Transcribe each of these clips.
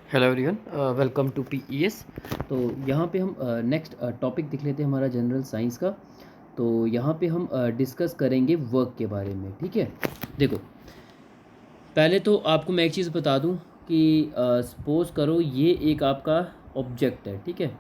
Hello everyone, welcome to PES. तो यहाँ पे हम नेक्स्ट टॉपिक देख लेते हैं हमारा जनरल साइंस का। तो यहाँ पे हम डिस्कस करेंगे वर्क के बारे में। ठीक है, देखो पहले तो आपको मैं एक चीज़ बता दूँ कि सपोज़ करो ये एक आपका ऑब्जेक्ट है। ठीक है,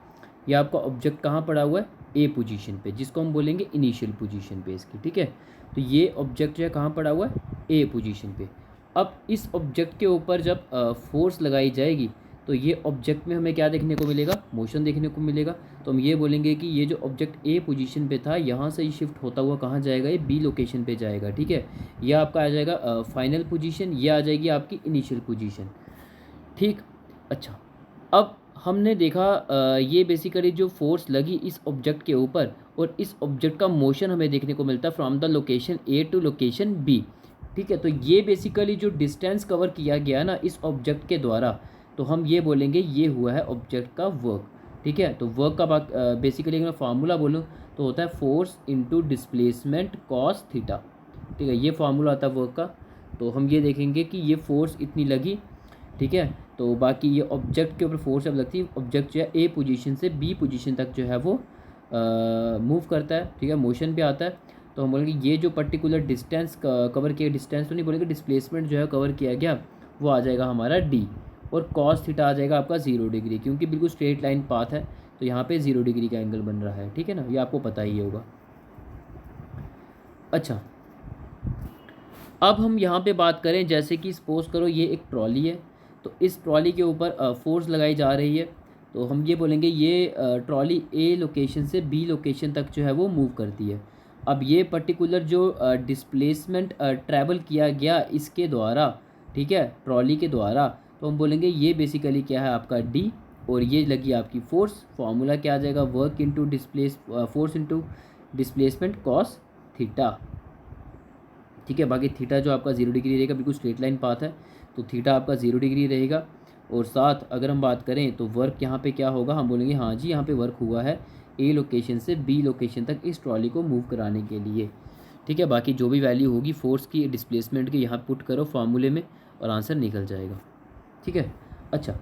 ये आपका ऑब्जेक्ट कहाँ पड़ा हुआ है? ए पोजीशन पे, जिसको हम बोलेंगे इनिशियल पोजीशन पे इसकी। ठीक है, तो ये ऑब्जेक्ट जो है कहाँ पड़ा हुआ है? ए पोजीशन पे। अब इस ऑब्जेक्ट के ऊपर जब फोर्स लगाई जाएगी तो ये ऑब्जेक्ट में हमें क्या देखने को मिलेगा? मोशन देखने को मिलेगा। तो हम ये बोलेंगे कि ये जो ऑब्जेक्ट ए पोजीशन पे था, यहाँ से ये शिफ्ट होता हुआ कहाँ जाएगा? ये बी लोकेशन पे जाएगा। ठीक है, ये आपका आ जाएगा फाइनल पोजीशन, ये आ जाएगी आपकी इनिशियल पोजीशन। ठीक, अच्छा, अब हमने देखा ये बेसिकली जो फोर्स लगी इस ऑब्जेक्ट के ऊपर, और इस ऑब्जेक्ट का मोशन हमें देखने को मिलता है from the location A to location B. ठीक है, तो ये बेसिकली जो डिस्टेंस कवर किया गया ना इस ऑब्जेक्ट के द्वारा, तो हम ये बोलेंगे ये हुआ है ऑब्जेक्ट का वर्क। ठीक है, तो वर्क का बेसिकली अगर मैं फार्मूला बोलूँ तो होता है force into displacement cos theta. ठीक है, ये फार्मूला आता है वर्क का। तो हम ये देखेंगे कि ये फोर्स इतनी लगी। ठीक है, तो बाकी ये ऑब्जेक्ट के ऊपर फोर्स जब लगती है, ऑब्जेक्ट जो है ए पोजीशन से बी पोजीशन तक जो है वो मूव करता है। ठीक है, मोशन पे आता है। तो हम बोलेंगे ये जो पर्टिकुलर डिस्टेंस कवर किया, डिस्टेंस तो नहीं बोलेंगे, डिस्प्लेसमेंट जो है कवर किया गया वो आ जाएगा हमारा डी। और कॉस थीटा आ जाएगा आपका 0 डिग्री, क्योंकि बिल्कुल स्ट्रेट लाइन पाथ है तो यहाँ पे 0 डिग्री का एंगल बन रहा है। ठीक है ना, ये आपको पता ही होगा। अच्छा, अब हम यहाँ पे बात करें, जैसे कि सपोज़ करो ये एक ट्रॉली है, तो इस ट्रॉली के ऊपर फोर्स लगाई जा रही है। तो हम ये बोलेंगे ये ट्रॉली ए लोकेशन से बी लोकेशन तक जो है वो मूव करती है। अब ये पर्टिकुलर जो डिस्प्लेसमेंट ट्रैवल किया गया इसके द्वारा, ठीक है, ट्रॉली के द्वारा, तो हम बोलेंगे ये बेसिकली क्या है आपका डी। और ये लगी आपकी फोर्स, फार्मूला क्या आ जाएगा? Work into force into displacement cos theta. ठीक है, बाकी थीटा जो आपका 0 डिग्री रहेगा, बिल्कुल स्ट्रेट लाइन पाथ है, तो थीटा आपका 0 डिग्री रहेगा। और साथ अगर हम बात करें तो वर्क यहाँ पे क्या होगा? हम बोलेंगे हाँ जी, यहाँ पे वर्क हुआ है ए लोकेशन से बी लोकेशन तक इस ट्रॉली को मूव कराने के लिए। ठीक है, बाकी जो भी वैल्यू होगी फोर्स की, डिस्प्लेसमेंट की, यहाँ पुट करो फार्मूले में और आंसर निकल जाएगा। ठीक है, अच्छा,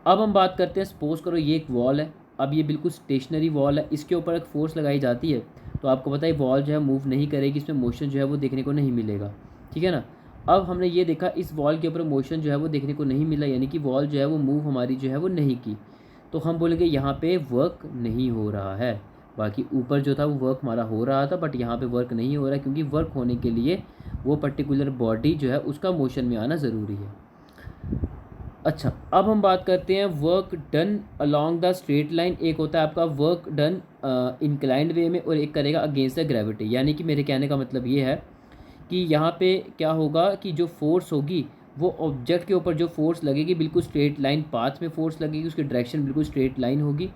अब हम बात करते हैं, सपोज करो ये एक वॉल है। अब ये बिल्कुल स्टेशनरी वॉल है, इसके ऊपर एक फोर्स लगाई जाती है तो आपको पता है वॉल जो है मूव नहीं करेगी, इसमें मोशन जो है वो देखने को नहीं मिलेगा। ठीक है ना, अब हमने ये देखा इस वॉल के ऊपर मोशन जो है वो देखने को नहीं मिला, यानी कि वॉल जो है वो मूव हमारी जो है वो नहीं की। तो हम बोलेंगे यहाँ पे वर्क नहीं हो रहा है। बाकी ऊपर जो था वो वर्क हमारा हो रहा था, बट यहाँ पे वर्क नहीं हो रहा है, क्योंकि वर्क होने के लिए वो पर्टिकुलर बॉडी जो है उसका मोशन में आना ज़रूरी है। अच्छा, अब हम बात करते हैं work done along the straight line. एक होता है आपका वर्क डन इंक्लाइंड वे में, और एक करेगा अगेंस्ट द ग्रेविटी। यानी कि मेरे कहने का मतलब ये है कि यहाँ पे क्या होगा कि जो फोर्स होगी वो ऑब्जेक्ट के ऊपर जो फोर्स लगेगी बिल्कुल स्ट्रेट लाइन पाथ में फोर्स लगेगी, उसकी डायरेक्शन बिल्कुल स्ट्रेट लाइन होगी।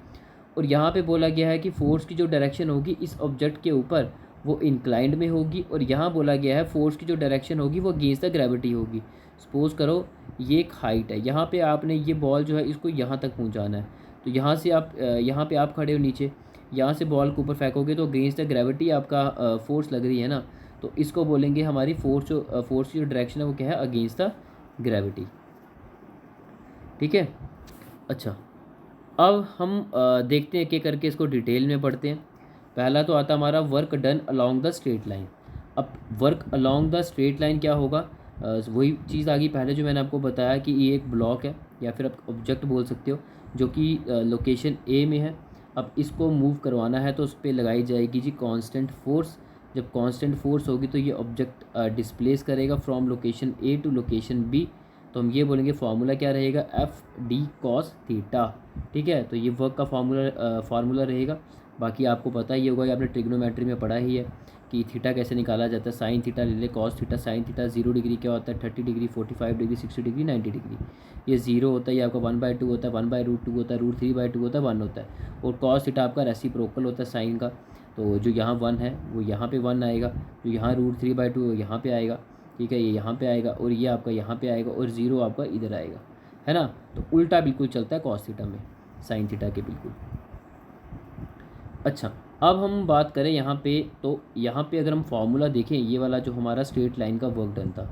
और यहाँ पे बोला गया है कि फोर्स की जो डायरेक्शन होगी इस ऑब्जेक्ट के ऊपर वो इंक्लाइंड में होगी, और यहाँ बोला गया है फोर्स की जो डायरेक्शन होगी वो अगेंस्ट द ग्रेविटी होगी। सपोज़ करो ये एक हाइट है, यहाँ पे आपने ये बॉल जो है इसको यहाँ तक पहुँचाना है। तो यहाँ से आप यहाँ पे आप खड़े हो नीचे, यहाँ से बॉल को ऊपर फेंकोगे तो अगेंस्ट द ग्रेविटी आपका फोर्स लग रही है ना, तो इसको बोलेंगे हमारी फोर्स की जो डायरेक्शन है वो क्या है? Against the gravity. ठीक है, अच्छा, अब हम देखते हैं कि करके इसको डिटेल में पढ़ते हैं। पहला तो आता हमारा work done along the straight line. अब work along the straight line क्या होगा? वही चीज़ आ गई पहले जो मैंने आपको बताया कि ये एक ब्लॉक है या फिर आप ऑब्जेक्ट बोल सकते हो, जो कि लोकेशन ए में है। अब इसको मूव करवाना है तो उस पर लगाई जाएगी जी कांस्टेंट फोर्स। जब कांस्टेंट फोर्स होगी तो ये ऑब्जेक्ट डिस्प्लेस करेगा from location A to location B. तो हम ये बोलेंगे फार्मूला क्या रहेगा? F D cos theta. ठीक है, तो ये वर्क का फार्मूला रहेगा। बाकी आपको पता ही होगा, आपने ट्रिग्नोमेट्री में पढ़ा ही है कि थीटा कैसे निकाला जाता है। साइन थीटा ले ले cos theta, sine theta 0 degree क्या होता है? 30 डिग्री, 45 डिग्री, 60 डिग्री, 90 डिग्री। ये 0 होता है, ये आपका 1/2 होता है, 1/√2 होता है, √3/2 होता है, 1 होता है। और कॉस थीटा आपका रेसिप्रोकल होता है साइन का, तो जो यहाँ 1 है वो यहाँ पे 1 आएगा, जो यहाँ √3/2 यहाँ पे आएगा। ठीक है, ये यहाँ पे आएगा और ये आपका यहाँ पे आएगा, और 0 आपका इधर आएगा, है ना। तो उल्टा बिल्कुल चलता है कॉस थीटा में साइन थीटा के बिल्कुल। अच्छा, अब हम बात करें यहाँ पे, तो यहाँ पे अगर हम फार्मूला देखें, ये वाला जो हमारा स्ट्रेट लाइन का वर्क डन था,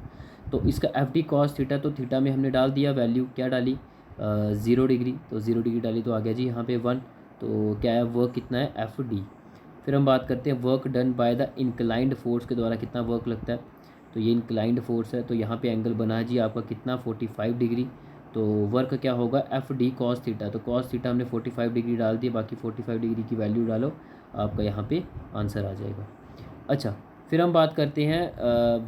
तो इसका एफ डी कॉस थीटा, तो थीटा में हमने डाल दिया वैल्यू, क्या डाली? ज़ीरो डिग्री, तो ज़ीरो डिग्री डाली तो आ गया जी यहाँ पे 1। तो क्या है, वर्क कितना है, एफ डी। फिर हम बात करते हैं work done by the inclined force के द्वारा कितना वर्क लगता है। तो ये इंक्लाइंड फोर्स है, तो यहाँ पे एंगल बना है जी आपका कितना, 45 डिग्री। तो वर्क क्या होगा, एफ डी कॉस थीटा। तो कॉस थीटा हमने 45 डिग्री डाल दी, बाकी 45 डिग्री की वैल्यू डालो, आपका यहाँ पे आंसर आ जाएगा। अच्छा, फिर हम बात करते हैं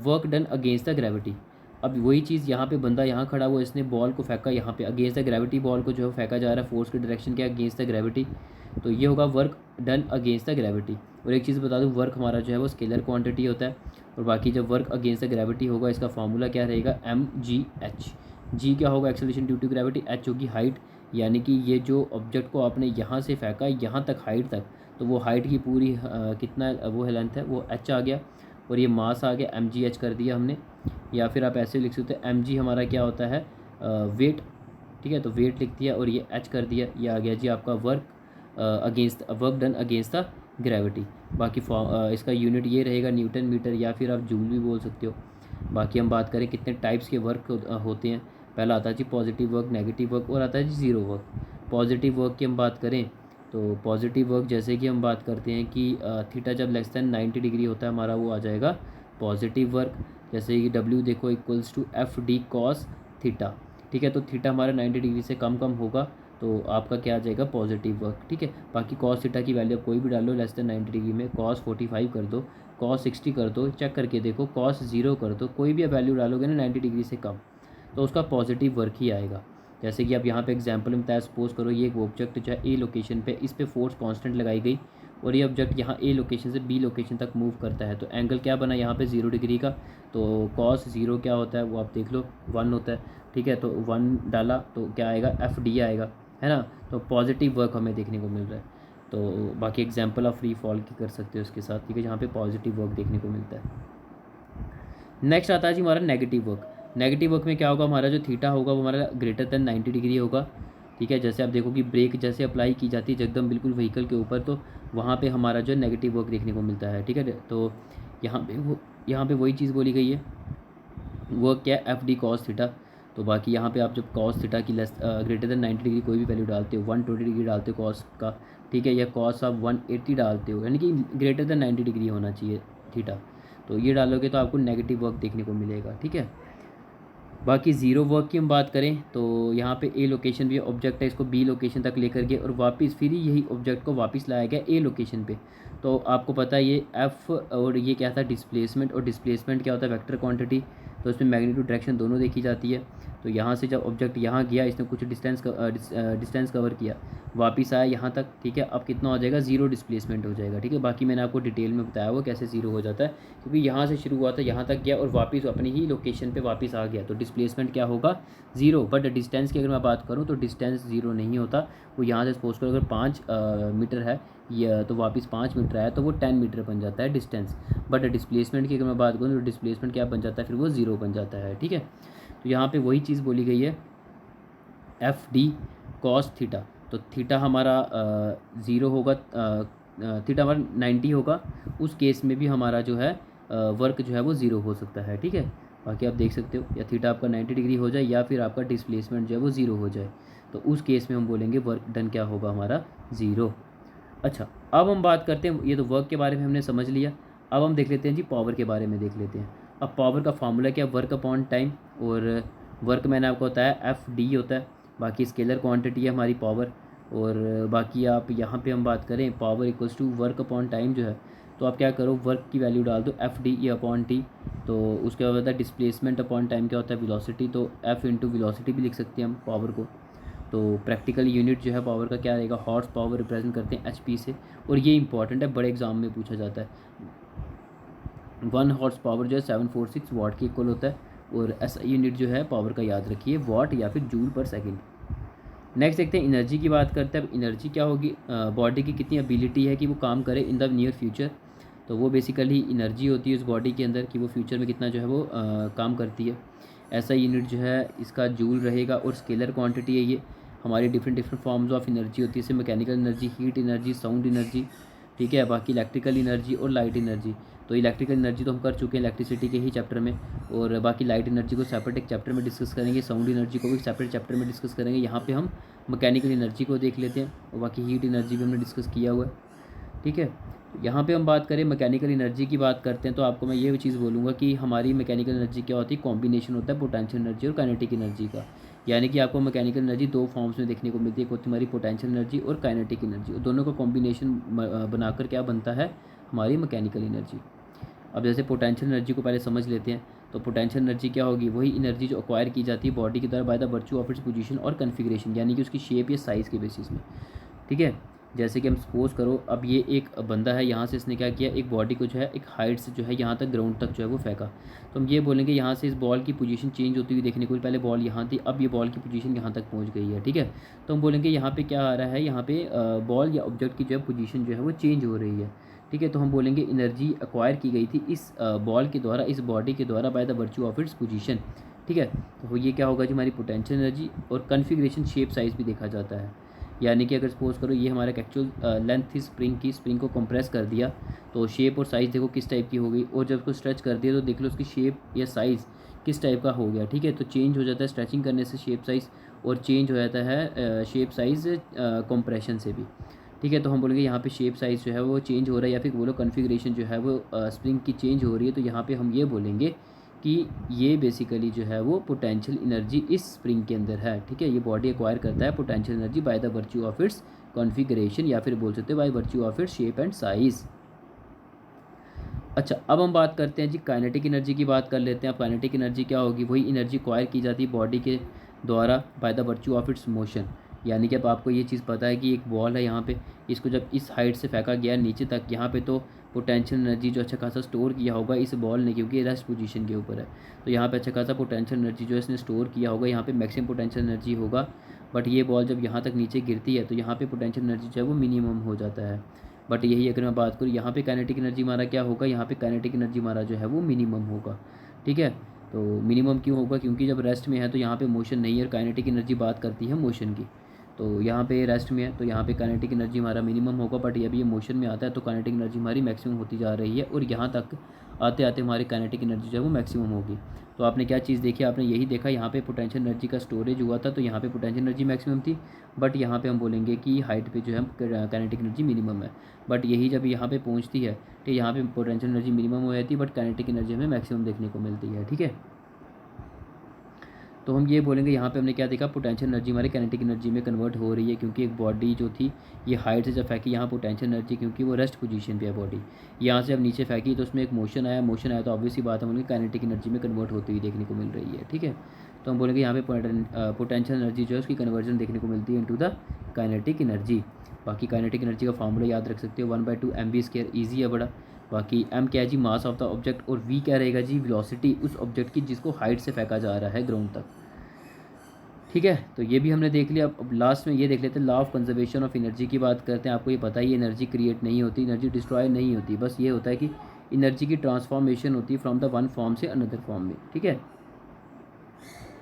work done against the gravity. अब वही चीज़, यहाँ पे बंदा यहाँ खड़ा हुआ, इसने बॉल को फेंका यहाँ पे अगेंस्ट द ग्रेविटी, बॉल को जो है फेंका जा रहा है, फोर्स की डायरेक्शन क्या है, अगेंस्ट द ग्रेविटी। तो ये होगा work done against the gravity. और एक चीज़ बता दूँ, वर्क हमारा जो है वो स्केलर क्वांटिटी होता है, और बाकी जब वर्क अगेंस्ट द ग्रेविटी होगा, इसका फार्मूला क्या रहेगा, एम जी एच। जी क्या होगा, acceleration due to gravity, H होगी हाइट, यानी कि ये जो ऑब्जेक्ट को आपने यहाँ से फेंका यहाँ तक हाइट तक, तो वो हाइट की पूरी कितना वो है लेंथ है, वो एच आ गया। और ये मास आ गया, एम जी एच कर दिया हमने। या फिर आप ऐसे लिख सकते हैं, एम जी हमारा क्या होता है, वेट। ठीक है, तो वेट लिख दिया और ये एच कर दिया, ये आ गया जी आपका work against, work done against the gravity. बाकी इसका यूनिट ये रहेगा न्यूटन मीटर, या फिर आप जूल भी बोल सकते हो। बाकी हम बात करें कितने टाइप्स के वर्क होते हैं, पहला आता है जी पॉजिटिव वर्क, नेगेटिव वर्क, और आता है G zero work. Positive work की हम बात करें तो पॉजिटिव वर्क जैसे कि हम बात करते हैं कि थीटा जब लेस दैन 90 डिग्री होता है हमारा, वो आ जाएगा पॉजिटिव वर्क। जैसे कि डब्ल्यू देखो equals to F D cos theta. ठीक है, तो थीटा हमारा 90 डिग्री से कम होगा, तो आपका क्या आ जाएगा, पॉजिटिव वर्क। ठीक है, बाकी कॉस थीटा की वैल्यू कोई भी डालो लेस दैन 90 डिग्री में, कॉस 45 कर दो, कॉस 60 कर दो, चेक करके देखो, कॉस 0 कर दो, कोई भी वैल्यू डालोगे ना 90 डिग्री से कम, तो उसका पॉजिटिव वर्क ही आएगा। जैसे कि आप यहाँ पे एग्जांपल में बताया, सपोज करो ये एक ऑब्जेक्ट जो है ए लोकेशन पे, इस पे फोर्स कांस्टेंट लगाई गई, और ये ऑब्जेक्ट यहाँ ए लोकेशन से बी लोकेशन तक मूव करता है, तो एंगल क्या बना यहाँ पे 0 डिग्री का। तो कॉस 0 क्या होता है वो आप देख लो, 1 होता है। ठीक है, तो 1 डाला तो क्या आएगा, एफ डी आएगा, है ना। तो पॉजिटिव वर्क हमें देखने को मिल रहा है। तो बाकी एग्जाम्पल आप फ्री फॉल की कर सकते हो उसके साथ, ठीक है, जहाँ पे पॉजिटिव वर्क देखने को मिलता है। नेक्स्ट आता है जी हमारा नेगेटिव वर्क। नेगेटिव वर्क में क्या होगा, हमारा जो थीटा होगा वो हमारा ग्रेटर देन 90 डिग्री होगा। ठीक है, जैसे आप देखो कि ब्रेक जैसे अप्लाई की जाती है एकदम बिल्कुल व्हीकल के ऊपर, तो वहाँ पे हमारा जो नेगेटिव वर्क देखने को मिलता है। ठीक है, तो यहाँ पे वही चीज़ बोली गई है, वर्क क्या है, एफ डी कॉस थीटा। तो बाकी यहाँ पे आप जब कॉस थीटा की लेस ग्रेटर देन 90 डिग्री कोई भी वैल्यू डालते हो, 120 डिग्री डालते हो कॉस का, ठीक है, या कॉस आप 180 डालते हो, यानी कि ग्रेटर देन 90 डिग्री होना चाहिए थीटा, तो ये डालोगे तो आपको नेगेटिव वर्क देखने को मिलेगा। ठीक है, बाकी ज़ीरो वर्क की हम बात करें तो यहाँ पे ए लोकेशन भी ऑब्जेक्ट है, इसको बी लोकेशन तक लेकर गए और वापस फिर यही ऑब्जेक्ट को वापस लाया गया ए लोकेशन पे। तो आपको पता है ये एफ़ और ये क्या था, डिस्प्लेसमेंट, और डिस्प्लेसमेंट क्या होता है, वेक्टर क्वांटिटी। तो इसमें मैग्नीट्यूड डायरेक्शन दोनों देखी जाती है। तो यहाँ से जब ऑब्जेक्ट यहाँ गया, इसने कुछ डिस्टेंस कवर किया, वापस आया यहाँ तक, ठीक है, अब कितना हो जाएगा, ज़ीरो डिस्प्लेसमेंट हो जाएगा। ठीक है, बाकी मैंने आपको डिटेल में बताया हुआ कैसे ज़ीरो हो जाता है, क्योंकि यहाँ से शुरू हुआ था, यहाँ तक गया और वापस अपनी ही लोकेशन पे वापस आ गया, तो डिस्प्लेसमेंट क्या होगा, ज़ीरो। बट डिस्टेंस की अगर मैं बात करूँ तो डिस्टेंस ज़ीरो नहीं होता। वो यहाँ से सपोज करो अगर 5 मीटर है या, तो वापस 5 मीटर आया तो वो 10 मीटर बन जाता है डिस्टेंस। बट डिस्प्लेसमेंट की अगर मैं बात करूँ तो डिस्प्लेसमेंट क्या बन जाता है, फिर वो ज़ीरो बन जाता है। ठीक है, तो यहाँ पे वही चीज़ बोली गई है, एफ डी कॉस थीटा। तो थीटा हमारा ज़ीरो होगा, थीटा हमारा 90 होगा, उस केस में भी हमारा जो है वर्क जो है वो ज़ीरो हो सकता है। ठीक है, बाकी आप देख सकते हो, या थीटा आपका 90 डिग्री हो जाए या फिर आपका डिस्प्लेसमेंट जो है वो ज़ीरो हो जाए, तो उस केस में हम बोलेंगे वर्क डन क्या होगा हमारा, ज़ीरो। अच्छा, अब हम बात करते हैं, ये तो वर्क के बारे में हमने समझ लिया। अब हम देख लेते हैं जी पावर के बारे में देख लेते हैं। अब पावर का फार्मूला क्या, वर्क अपॉन टाइम, और वर्क मैंने आपको बताया एफ डी होता है, बाकी स्केलर क्वांटिटी है हमारी पावर। और बाकी आप यहाँ पे हम बात करें power equals to work upon time जो है, तो आप क्या करो, वर्क की वैल्यू डाल दो, एफ डी ये अपॉन टी। तो उसके बाद होता है डिस्प्लेसमेंट अपॉन टाइम क्या होता है, वेलोसिटी, तो एफ इंटू वेलोसिटी भी लिख सकते हैं हम पावर को। तो प्रैक्टिकल यूनिट जो है पावर का क्या रहेगा, हॉर्स पावर रिप्रेजेंट करते हैं एचपी से, और ये इंपॉर्टेंट है, बड़े एग्जाम में पूछा जाता है। 1 हॉर्स पावर जो है 746 वाट के इक्वल होता है, और ऐसा यूनिट जो है पावर का याद रखिए, वाट या फिर जूल पर सेकेंड। नेक्स्ट देखते हैं एनर्जी की बात करते हैं। अब एनर्जी क्या होगी, बॉडी की कितनी एबिलिटी है कि वो काम करे इन द नियर फ्यूचर, तो वो बेसिकली एनर्जी होती है उस बॉडी के अंदर कि वो फ्यूचर में कितना जो है वो काम करती है। ऐसा यूनिट जो है इसका जूल रहेगा, और स्केलर क्वांटिटी है ये। हमारी डिफरेंट फॉर्म्स ऑफ एनर्जी होती है, जैसे mechanical energy, heat energy, sound energy. ठीक है। बाकी इलेक्ट्रिकल एनर्जी और लाइट एनर्जी, तो इलेक्ट्रिकल एनर्जी तो हम कर चुके हैं इलेक्ट्रिसिटी के ही चैप्टर में, और बाकी लाइट एनर्जी को सेपरेट एक चैप्टर में डिस्कस करेंगे, साउंड एनर्जी को भी सेपरेट चैप्टर में डिस्कस करेंगे। यहाँ पे हम मैकेनिकल एनर्जी को देख लेते हैं, और बाकी हीट एनर्जी भी हमने डिस्कस किया हुआ है, ठीक है। यहाँ पे हम बात करें मैकेनिकल एनर्जी की बात करते हैं, तो आपको मैं ये चीज़ बोलूँगा कि हमारी मैकेनिकल एनर्जी क्या होती है, कॉम्बिनेशन होता है पोटेंशियल एनर्जी और काइनेटिक एनर्जी का। यानी कि आपको मैकेनिकल एनर्जी दो फॉर्म्स में देखने को मिलती है, एक होती है हमारी पोटेंशियल एनर्जी और काइनेटिक एनर्जी, और दोनों का कॉम्बिनेशन बनाकर क्या बनता है, हमारी मैकेनिकल एनर्जी। अब जैसे पोटेंशियल एनर्जी को पहले समझ लेते हैं, तो पोटेंशियल एनर्जी क्या होगी, वही एनर्जी जो एक्वायर की जाती है बॉडी के द्वारा by the virtue of its position और कॉन्फ़िगरेशन, यानी कि उसकी शेप या साइज़ के बेसिस में, ठीक है। जैसे कि हम सपोज़ करो अब ये एक बंदा है, यहाँ से इसने क्या किया, एक बॉडी को जो है एक हाइट से जो है यहाँ तक ग्राउंड तक जो है वो फेंका, तो हम ये बोलेंगे यहाँ से इस बॉल की पोजीशन चेंज होती हुई देखने को, पहले बॉल यहाँ थी, अब ये बॉल की पोजीशन यहाँ तक पहुँच गई है, ठीक है। तो हम बोलेंगे यहाँ पे क्या आ रहा है, यहाँ पे बॉल या ऑब्जेक्ट की जो है पोजीशन जो है वो चेंज हो रही है, ठीक है। तो हम बोलेंगे एनर्जी एक्वायर की गई थी इस बॉल के द्वारा, इस बॉडी के द्वारा by the virtue of its position, ठीक है। तो ये क्या होगा जो हमारी पोटेंशियल एनर्जी, और कॉन्फ़िगरेशन शेप साइज़ भी देखा जाता है। यानी कि अगर सपोज़ करो ये हमारा एक्चुअल लेंथ थी स्प्रिंग की, स्प्रिंग को कंप्रेस कर दिया तो शेप और साइज़ देखो किस टाइप की हो गई, और जब उसको स्ट्रेच कर दिया तो देख लो उसकी शेप या साइज़ किस टाइप का हो गया, ठीक है। तो चेंज हो जाता है स्ट्रेचिंग करने से शेप साइज़, और चेंज हो जाता है शेप साइज़ कंप्रेशन से भी, ठीक है। तो हम बोलेंगे यहाँ पे शेप साइज़ जो है वो चेंज हो रहा है, या फिर बोलो कॉन्फ़िगरेशन जो है वो स्प्रिंग की चेंज हो रही है, तो यहाँ पे हम ये बोलेंगे कि ये बेसिकली जो है वो पोटेंशियल एनर्जी इस स्प्रिंग के अंदर है, ठीक है। ये बॉडी एक्वायर करता है potential energy by the virtue of its configuration, या फिर बोल सकते हैं by virtue of its shape and size. अच्छा, अब हम बात करते हैं जी काइनेटिक एनर्जी की बात कर लेते हैं। अब काइनेटिक एनर्जी क्या होगी, वही एनर्जी एक्वायर की जाती है बॉडी के द्वारा by the virtue of its motion. यानी कि अब आपको ये चीज़ पता है कि एक बॉल है यहाँ पे, इसको जब इस हाइट से फेंका गया नीचे तक, यहाँ पे तो पोटेंशियल एनर्जी जो अच्छा खासा स्टोर किया होगा इस बॉल ने, क्योंकि रेस्ट पोजीशन के ऊपर है, तो यहाँ पे अच्छा खासा पोटेंशियल एनर्जी जो है इसने स्टोर किया होगा, यहाँ पे मैक्सिमम पोटेंशियल एनर्जी होगा। बट ये बॉल जब यहाँ तक नीचे गिरती है तो यहाँ पे पोटेंशियल एनर्जी जो है वो मिनिमम हो जाता है। बट यही अगर मैं बात करूँ यहाँ पे काइनेटिक एनर्जी हमारा क्या होगा, यहाँ पे काइनेटिक एनर्जी हमारा जो है वो मिनिमम होगा, ठीक है। तो मिनिमम क्यों होगा, क्योंकि जब रेस्ट में है तो यहाँ पे मोशन नहीं है, और काइनेटिक एनर्जी बात करती है मोशन की, तो यहाँ पे रेस्ट में है तो यहाँ पे काइनेटिक एनर्जी हमारा मिनिमम होगा। बट अभी ये मोशन में आता है तो काइनेटिक एनर्जी हमारी मैक्सिमम होती जा रही है, और यहाँ तक आते आते हमारी काइनेटिक एनर्जी जो है वो मैक्सिमम होगी। तो आपने क्या चीज़ देखी, आपने यही देखा यहाँ पे पोटेंशियल एनर्जी का स्टोरेज हुआ था, तो यहाँ पे पोटेंशियल एनर्जी मैक्सिमम थी, बट यहाँ पे हम बोलेंगे कि हाइट पे जो है काइनेटिक एनर्जी मिनिमम है। बट यही जब यहाँ पे पहुँचती है तो यहाँ पे पोटेंशियल एनर्जी मिनिमम हो जाती है, बट काइनेटिक एनर्जी हमें मैक्सिमम देखने को मिलती है, ठीक है। तो हम ये बोलेंगे यहाँ पे हमने क्या देखा, पोटेंशियल एनर्जी हमारी काइनेटिक एनर्जी में कन्वर्ट हो रही है, क्योंकि एक बॉडी जो थी ये हाइट से जब फेंकी, यहाँ पोटेंशियल एनर्जी क्योंकि वो रेस्ट पोजीशन पे है बॉडी, यहाँ से अब नीचे फेंकी तो उसमें एक मोशन आया, तो ऑब्वियसली बात है बोलेंगे काइनेटिक एनर्जी में कन्वर्ट होती हुई देखने को मिल रही है, ठीक है। तो हम बोलेंगे यहाँ पे पोटेंशियल एनर्जी जो है उसकी कन्वर्जन देखने को मिलती है इनटू द काइनेटिक एनर्जी। बाकी काइनेटिक एनर्जी का फॉर्मूला याद रख सकते हो, 1/2 mv², ईजी है बड़ा। बाकी m क्या है जी, मास ऑफ द ऑब्जेक्ट, और v क्या रहेगा जी, वेलोसिटी उस ऑब्जेक्ट की जिसको हाइट से फेंका जा रहा है ग्राउंड तक, ठीक है। तो ये भी हमने देख लिया। अब लास्ट में ये देख लेते हैं law of conservation of energy की बात करते हैं। आपको ये पता ही है एनर्जी क्रिएट नहीं होती, एनर्जी डिस्ट्रॉय नहीं होती, बस ये होता है कि एनर्जी की ट्रांसफॉर्मेशन होती है फ्रॉम द वन फॉर्म से अनदर फॉर्म में, ठीक है।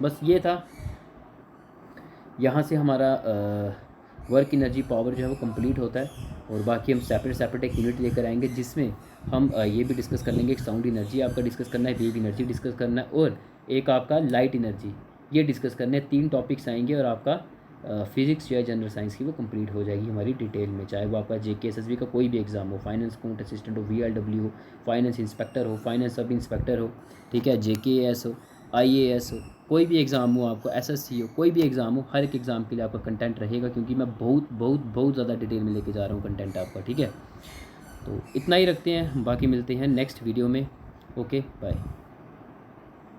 बस ये था, यहाँ से हमारा वर्क एनर्जी पावर जो है वो कंप्लीट होता है, और बाकी हम सेपरेट एक यूनिट लेकर आएंगे जिसमें हम ये भी डिस्कस कर लेंगे, एक साउंड एनर्जी आपका डिस्कस करना है, वेव एनर्जी डिस्कस करना है, और एक आपका लाइट एनर्जी, ये डिस्कस करने 3 टॉपिक्स आएंगे, और आपका फिजिक्स या जनरल साइंस की वो कंप्लीट हो जाएगी हमारी डिटेल में, चाहे वो आपका JK SSB का कोई भी एग्ज़ाम हो, फाइनेंस अकाउंट असिस्टेंट हो, VLW हो, फाइनेंस इंस्पेक्टर हो, फाइनेंस सब इंस्पेक्टर हो, ठीक है, JKS हो, IAS हो, कोई भी एग्ज़ाम हो, आपको SSC हो, कोई भी एग्ज़ाम हो, हर एक एग्ज़ाम के लिए आपका कंटेंट रहेगा, क्योंकि मैं बहुत ज़्यादा डिटेल में लेके जा रहा हूँ कंटेंट आपका, ठीक है। तो इतना ही रखते हैं, बाकी मिलते हैं नेक्स्ट वीडियो में। Okay, bye.